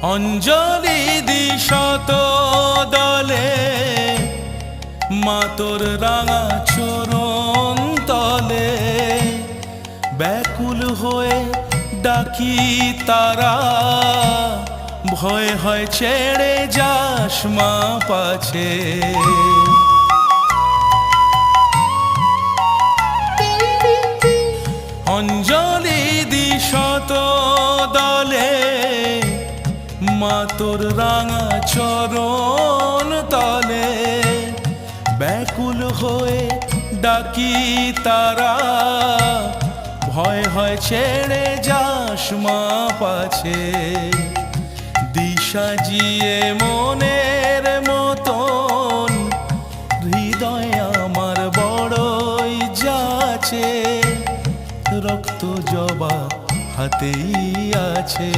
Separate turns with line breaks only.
অঞ্জলি দি শত দলে মা তোর রাঙা চরণ তলে, ব্যাকুল হয়ে ডাকি তারা, ভয় হয় ছেড়ে যাস মা পাছে। অঞ্জলি দি শত দলে মা তোর রাঙা চরণ তলে, ব্যাকুল হয়ে ডাকি তারা, ভয় হয় ছেড়ে যাস মা পাছে। দিশা জিয়ে মনের মতন হৃদয় আমার বড়ই যাচ্ছে, রক্ত জবা হাতেই আছে।